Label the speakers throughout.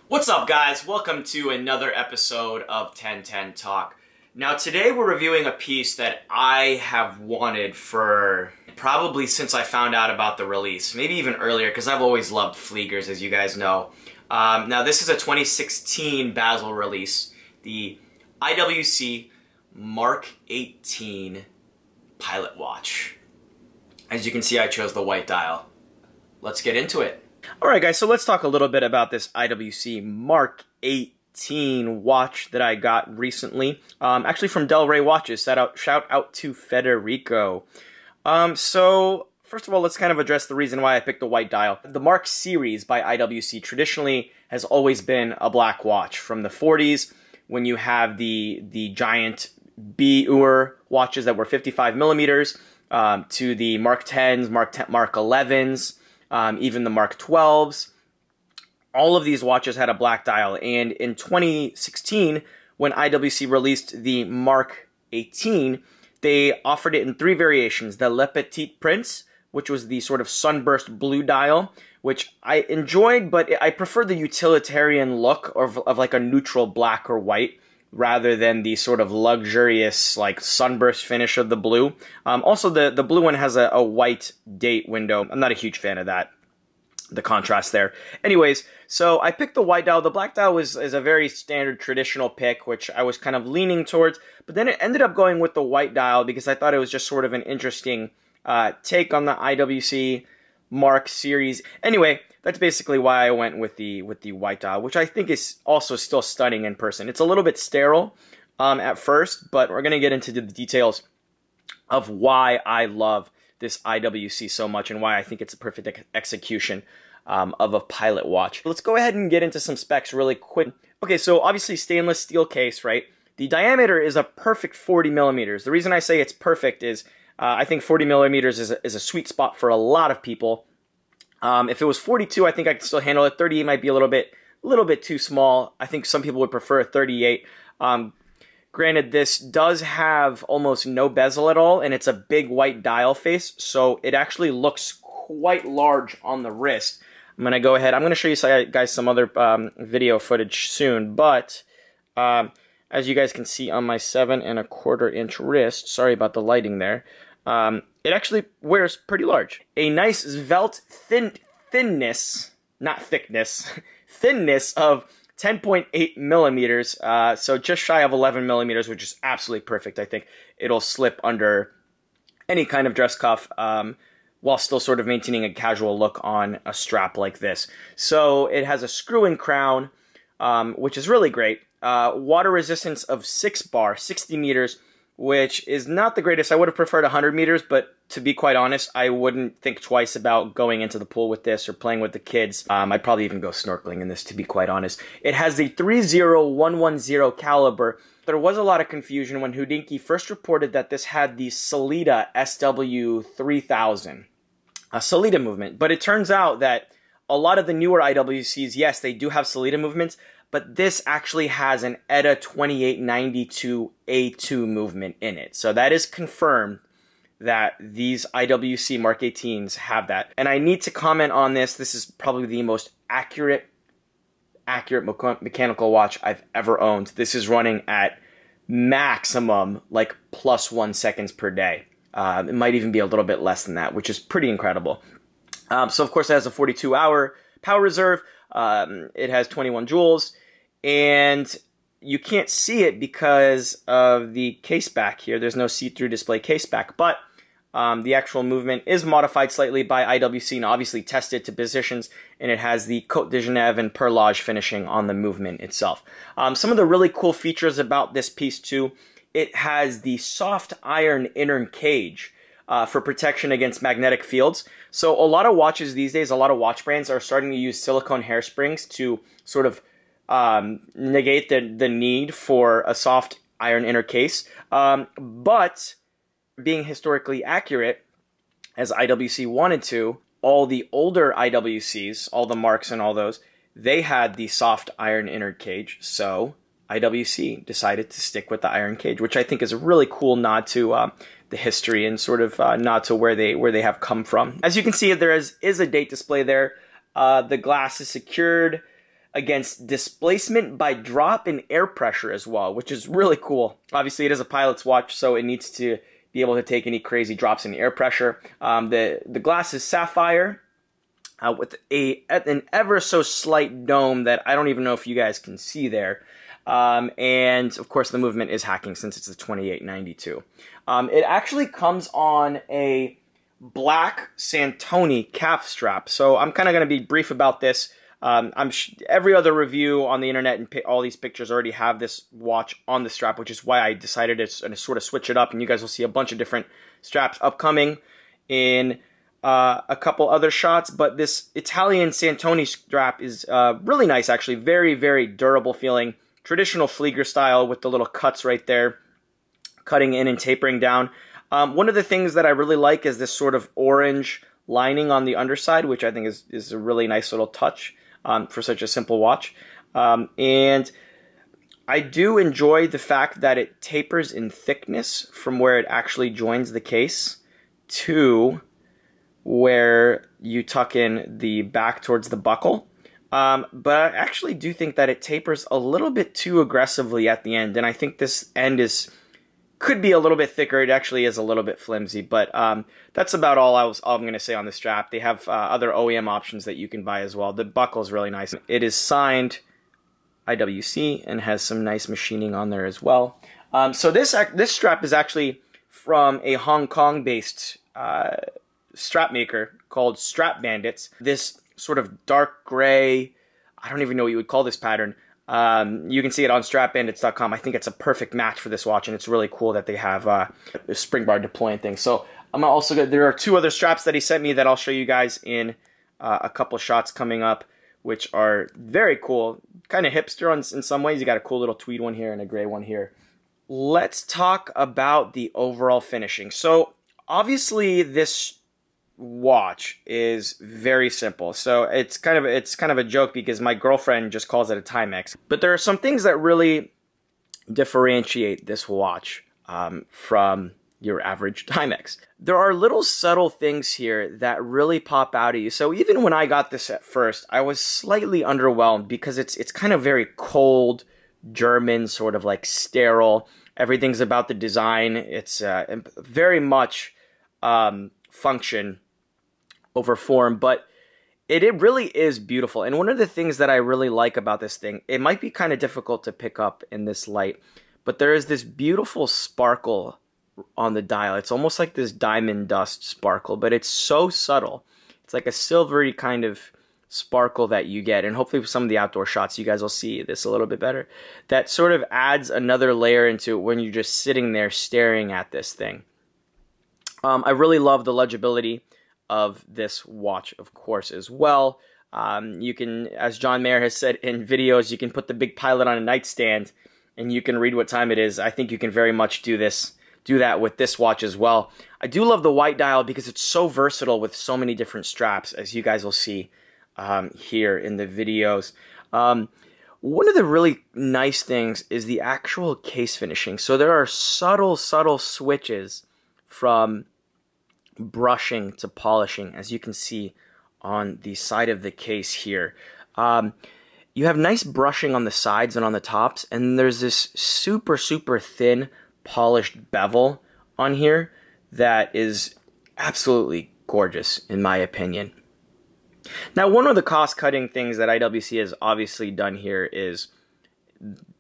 Speaker 1: What's up, guys? Welcome to another episode of 1010 Talk. Now, today we're reviewing a piece that I have wanted for probably since I found out about the release, maybe even earlier, because I've always loved Fliegers, as you guys know. Now, this is a 2016 Basel release, the IWC Mark 18 Pilot Watch. As you can see, I chose the white dial. Let's get into it. Alright guys, so let's talk a little bit about this IWC Mark 18 watch that I got recently. Actually from Del Rey Watches. Shout out to Federico. So, first of all, let's kind of address the reason why I picked the white dial. The Mark series by IWC traditionally has always been a black watch. From the 40s, when you have the giant B-Uhr watches that were 55 millimeters, to the Mark 10s, Mark 11s, even the Mark 12s. All of these watches had a black dial, and in 2016, when IWC released the Mark 18, they offered it in three variations. The Le Petit Prince, which was the sort of sunburst blue dial, which I enjoyed, but I prefer the utilitarian look of like a neutral black or white, rather than the sort of luxurious, like, sunburst finish of the blue. Also, the blue one has a white date window. I'm not a huge fan of that, the contrast there. Anyways, so I picked the white dial. The black dial is a very standard traditional pick, which I was kind of leaning towards, but then it ended up going with the white dial because I thought it was just sort of an interesting take on the IWC Mark series. Anyway, that's basically why I went with the white dial, which I think is also still stunning in person. It's a little bit sterile at first, but we're going to get into the details of why I love this IWC so much and why I think it's a perfect execution of a pilot watch. Let's go ahead and get into some specs really quick. Okay, so obviously stainless steel case, right? The diameter is a perfect 40 millimeters. The reason I say it's perfect is I think 40 millimeters is a sweet spot for a lot of people. If it was 42, I think I could still handle it. 38 might be a little bit too small. I think some people would prefer a 38. Granted, this does have almost no bezel at all, and it's a big white dial face, so it actually looks quite large on the wrist. I'm going to go ahead. I'm going to show you guys some other video footage soon, but as you guys can see on my 7 1/4 inch wrist, sorry about the lighting there, it actually wears pretty large. A nice svelte thinness, not thickness, thinness of 10.8 millimeters, so just shy of 11 millimeters, which is absolutely perfect. I think it'll slip under any kind of dress cuff while still sort of maintaining a casual look on a strap like this. So it has a screw-in crown, which is really great. Water resistance of 6 bar, 60 meters, which is not the greatest. I would have preferred 100 meters, but to be quite honest, I wouldn't think twice about going into the pool with this or playing with the kids. I'd probably even go snorkeling in this, to be quite honest. It has the 30110 caliber. There was a lot of confusion when Hodinkee first reported that this had the Sellita SW3000, a Sellita movement. But it turns out that a lot of the newer IWCs, yes, they do have Sellita movements, but this actually has an ETA 2892A2 movement in it. So that is confirmed that these IWC Mark 18s have that. And I need to comment on this. This is probably the most accurate mechanical watch I've ever owned. This is running at maximum like +1 seconds per day. It might even be a little bit less than that, which is pretty incredible. So of course it has a 42-hour power reserve. It has 21 joules, and you can't see it because of the case back here. There's no see-through display case back, but the actual movement is modified slightly by IWC and obviously tested to positions, and it has the Côte de Genève and Perlage finishing on the movement itself. Some of the really cool features about this piece too, it has the soft iron inner cage for protection against magnetic fields. So a lot of watches these days, a lot of watch brands are starting to use silicone hairsprings to sort of negate the need for a soft iron inner case. But being historically accurate, as IWC wanted to, all the older IWCs, all the Marks and all those, they had the soft iron inner cage. So IWC decided to stick with the iron cage, which I think is a really cool nod to the history and sort of nod to where they have come from. As you can see, there is a date display there. The glass is secured against displacement by drop in air pressure as well, which is really cool. Obviously, it is a pilot's watch, so it needs to be able to take any crazy drops in air pressure. The glass is sapphire with an ever so slight dome that I don't even know if you guys can see there. And of course, the movement is hacking since it's a 2892. It actually comes on a black Santoni calf strap. So I'm kind of going to be brief about this. Every other review on the internet and all these pictures already have this watch on the strap, which is why I decided to sort of switch it up. And you guys will see a bunch of different straps upcoming in a couple other shots. But this Italian Santoni strap is really nice, actually. Very, very durable feeling. Traditional Flieger style with the little cuts right there, cutting in and tapering down. One of the things that I really like is this sort of orange lining on the underside, which I think is a really nice little touch for such a simple watch. And I do enjoy the fact that it tapers in thickness from where it actually joins the case to where you tuck in the back towards the buckle. But I actually do think that it tapers a little bit too aggressively at the end, and I think this end could be a little bit thicker. It actually is a little bit flimsy, but that's about all I'm going to say on the strap. They have other OEM options that you can buy as well. The buckle is really nice. It is signed IWC and has some nice machining on there as well. So this strap is actually from a Hong Kong-based strap maker called Strap Bandits. This sort of dark gray, I don't even know what you would call this pattern. You can see it on strapbandits.com. I think it's a perfect match for this watch, and it's really cool that they have a spring bar deploying thing. So there are two other straps that he sent me that I'll show you guys in a couple shots coming up, which are very cool, kind of hipster in some ways. You got a cool little tweed one here and a gray one here. Let's talk about the overall finishing. So obviously this watch is very simple. So it's kind of a joke because my girlfriend just calls it a Timex. But there are some things that really differentiate this watch from your average Timex. There are little subtle things here that really pop out at you. So even when I got this at first, I was slightly underwhelmed because it's kind of very cold, German, sort of like sterile. Everything's about the design. It's very much function over form, but it really is beautiful. And one of the things that I really like about this thing, it might be kind of difficult to pick up in this light, but there is this beautiful sparkle on the dial. It's almost like this diamond dust sparkle, but it's so subtle. It's like a silvery kind of sparkle that you get, and hopefully with some of the outdoor shots you guys will see this a little bit better. That sort of adds another layer into it when you're just sitting there staring at this thing. I really love the legibility of this watch, of course, as well. You can, as John Mayer has said in videos, you can put the big pilot on a nightstand and you can read what time it is. I think you can very much do that with this watch as well. I do love the white dial because it's so versatile with so many different straps, as you guys will see here in the videos. One of the really nice things is the actual case finishing. So there are subtle switches from brushing to polishing, as you can see on the side of the case here. You have nice brushing on the sides and on the tops, and there's this super thin polished bevel on here that is absolutely gorgeous in my opinion. Now, one of the cost-cutting things that IWC has obviously done here is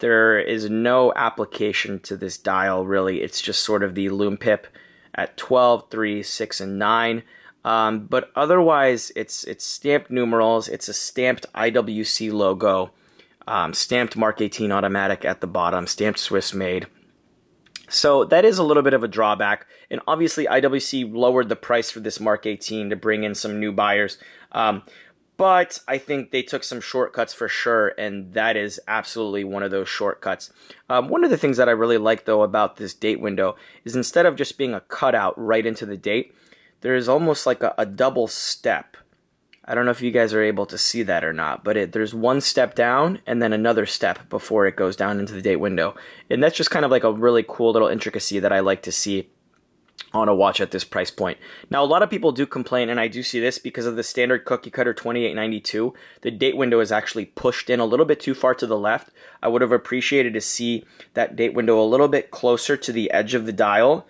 Speaker 1: there is no application to this dial really. It's just sort of the lume pip at 12, 3, 6, and 9. But otherwise, it's stamped numerals. It's a stamped IWC logo, stamped Mark 18 automatic at the bottom, stamped Swiss made. So that is a little bit of a drawback. And obviously, IWC lowered the price for this Mark 18 to bring in some new buyers. But I think they took some shortcuts for sure, and that is absolutely one of those shortcuts. One of the things that I really like, though, about this date window is instead of just being a cutout right into the date, there is almost like a double step. I don't know if you guys are able to see that or not, but there's one step down and then another step before it goes down into the date window. And that's just kind of like a really cool little intricacy that I like to see on a watch at this price point. Now, a lot of people do complain, and I do see this because of the standard cookie cutter 2892. The date window is actually pushed in a little bit too far to the left. I would have appreciated to see that date window a little bit closer to the edge of the dial,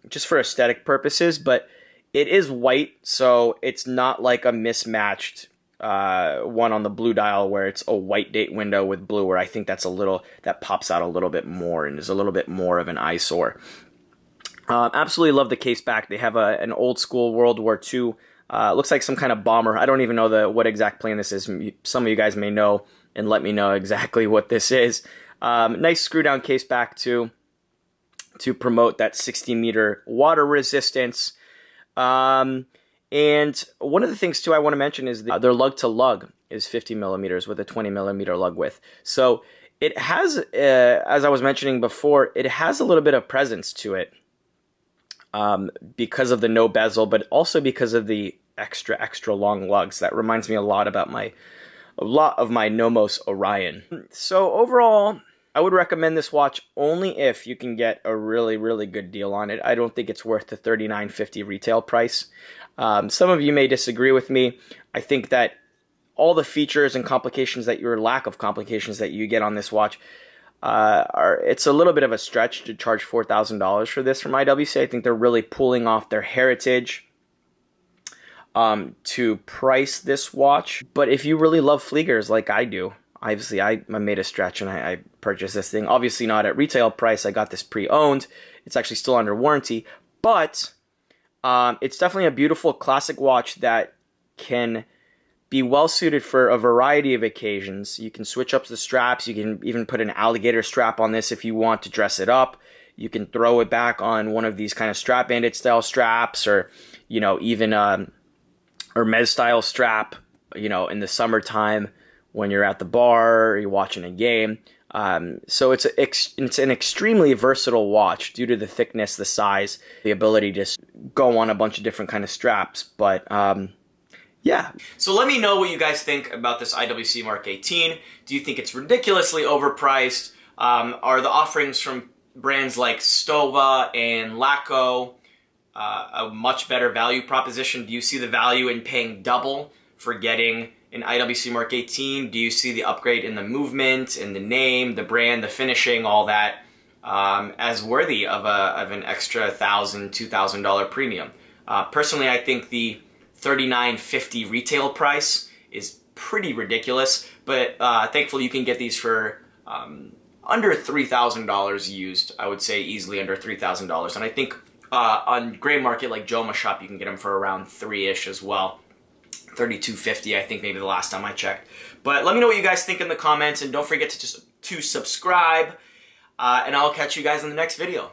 Speaker 1: just for aesthetic purposes, but it is white, so it's not like a mismatched one on the blue dial where it's a white date window with blue, where I think that's that pops out a little bit more and is a little bit more of an eyesore. Absolutely love the case back. They have an old school World War II. Looks like some kind of bomber. I don't even know what exact plane this is. Some of you guys may know and let me know exactly what this is. Nice screw down case back too, to promote that 60-meter water resistance. And one of the things too I want to mention is their lug to lug is 50 millimeters with a 20 millimeter lug width. So it has, as I was mentioning before, it has a little bit of presence to it. Because of the no bezel, but also because of the extra long lugs. That reminds me a lot of my Nomos Orion. So overall, I would recommend this watch only if you can get a really good deal on it. I don't think it's worth the $39.50 retail price. Some of you may disagree with me. I think that all the features and complications lack of complications that you get on this watch, it's a little bit of a stretch to charge $4,000 for this from IWC. I think they're really pulling off their heritage to price this watch. But if you really love Fliegers like I do, obviously I made a stretch and I purchased this thing. Obviously not at retail price. I got this pre-owned. It's actually still under warranty. But it's definitely a beautiful classic watch that can be well suited for a variety of occasions. You can switch up the straps. You can even put an alligator strap on this if you want to dress it up. You can throw it back on one of these kind of strap bandit style straps, or even Hermes style strap. In the summertime when you're at the bar or you're watching a game. So it's an extremely versatile watch due to the thickness, the size, the ability to go on a bunch of different kind of straps. But yeah. So let me know what you guys think about this IWC Mark 18. Do you think it's ridiculously overpriced? Are the offerings from brands like Stova and Laco a much better value proposition? Do you see the value in paying double for getting an IWC Mark 18? Do you see the upgrade in the movement, in the name, the brand, the finishing, all that as worthy of an extra $1,000, $2,000 premium? Personally, I think the $39.50 retail price is pretty ridiculous, but thankfully you can get these for under $3,000 used. I would say easily under $3,000, and I think on gray market like Joma Shop you can get them for around $3-ish as well. $32.50 I think maybe the last time I checked. But let me know what you guys think in the comments, and don't forget to subscribe, and I'll catch you guys in the next video.